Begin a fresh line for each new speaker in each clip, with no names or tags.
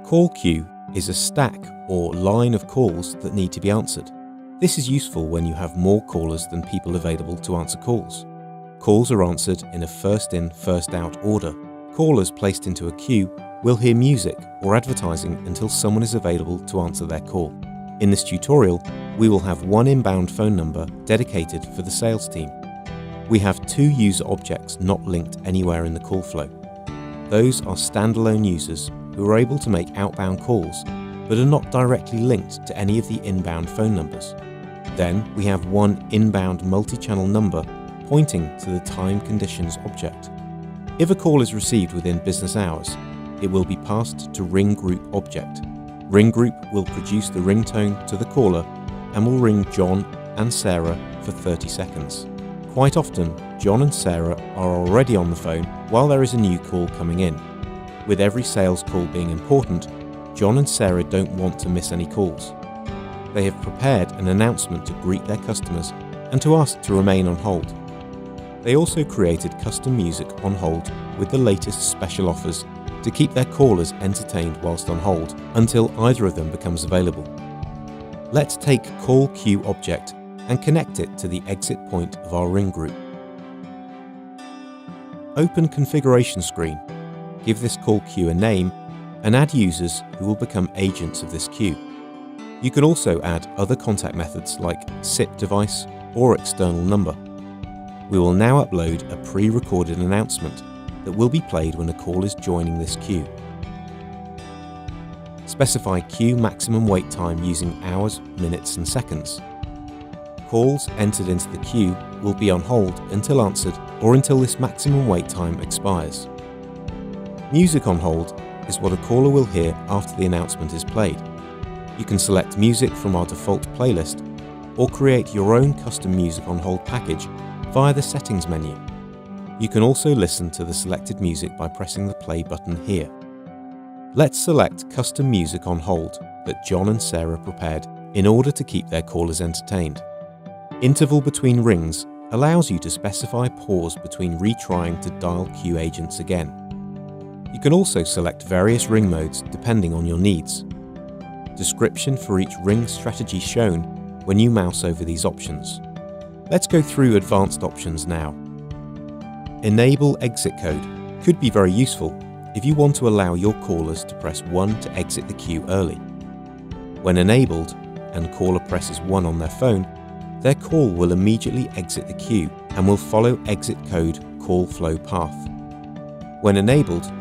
call queue is a stack or line of calls that need to be answered. This is useful when you have more callers than people available to answer calls. Calls are answered in a first in, first out order. Callers placed into a queue will hear music or advertising until someone is available to answer their call. In this tutorial, we will have one inbound phone number dedicated for the sales team. We have two user objects not linked anywhere in the call flow. Those are standalone users who are able to make outbound calls but are not directly linked to any of the inbound phone numbers. Then we have one inbound multi-channel number pointing to the time conditions object. If a call is received within business hours, it will be passed to Ring Group object. Ring Group will produce the ringtone to the caller and will ring John and Sarah for 30 seconds. Quite often, John and Sarah are already on the phone while there is a new call coming in. With every sales call being important, John and Sarah don't want to miss any calls. They have prepared an announcement to greet their customers and to ask to remain on hold. They also created custom music on hold with the latest special offers to keep their callers entertained whilst on hold until either of them becomes available. Let's take call queue object and connect it to the exit point of our Ring Group. Open configuration screen, give this call queue a name and add users who will become agents of this queue. You can also add other contact methods like SIP device or external number. We will now upload a pre-recorded announcement that will be played when a call is joining this queue. Specify queue maximum wait time using hours, minutes and seconds. Calls entered into the queue will be on hold until answered or until this maximum wait time expires. Music on hold is what a caller will hear after the announcement is played. You can select music from our default playlist or create your own custom music on hold package via the settings menu. You can also listen to the selected music by pressing the play button here. Let's select custom music on hold that John and Sarah prepared in order to keep their callers entertained. Interval between rings allows you to specify pause between retrying to dial queue agents again. You can also select various ring modes depending on your needs. Description for each ring strategy shown when you mouse over these options. Let's go through advanced options now. Enable exit code could be very useful if you want to allow your callers to press 1 to exit the queue early. When enabled and caller presses 1 on their phone, their call will immediately exit the queue and will follow exit code call flow path. When enabled,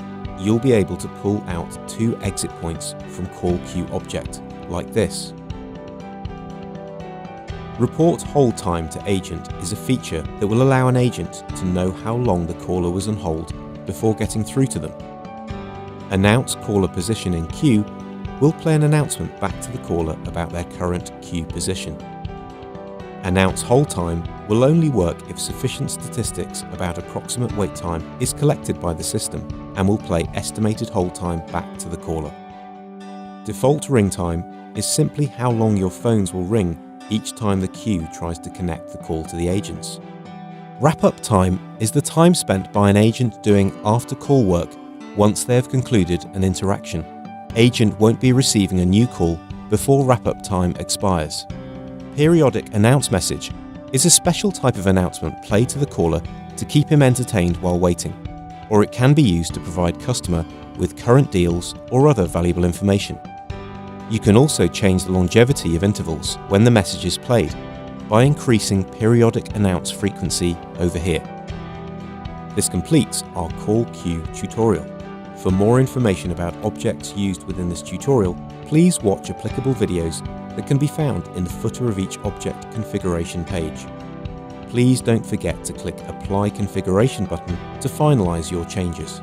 you'll be able to pull out 2 exit points from call queue object, like this. Report hold time to agent is a feature that will allow an agent to know how long the caller was on hold before getting through to them. Announce caller position in queue will play an announcement back to the caller about their current queue position. Announce hold time will only work if sufficient statistics about approximate wait time is collected by the system and will play estimated hold time back to the caller. Default ring time is simply how long your phones will ring each time the queue tries to connect the call to the agents. Wrap-up time is the time spent by an agent doing after-call work once they have concluded an interaction. Agent won't be receiving a new call before wrap-up time expires. Periodic announce message is a special type of announcement played to the caller to keep him entertained while waiting, or it can be used to provide customer with current deals or other valuable information. You can also change the longevity of intervals when the message is played by increasing periodic announce frequency over here. This completes our call queue tutorial. For more information about objects used within this tutorial, please watch applicable videos that can be found in the footer of each object configuration page. Please don't forget to click Apply Configuration button to finalize your changes.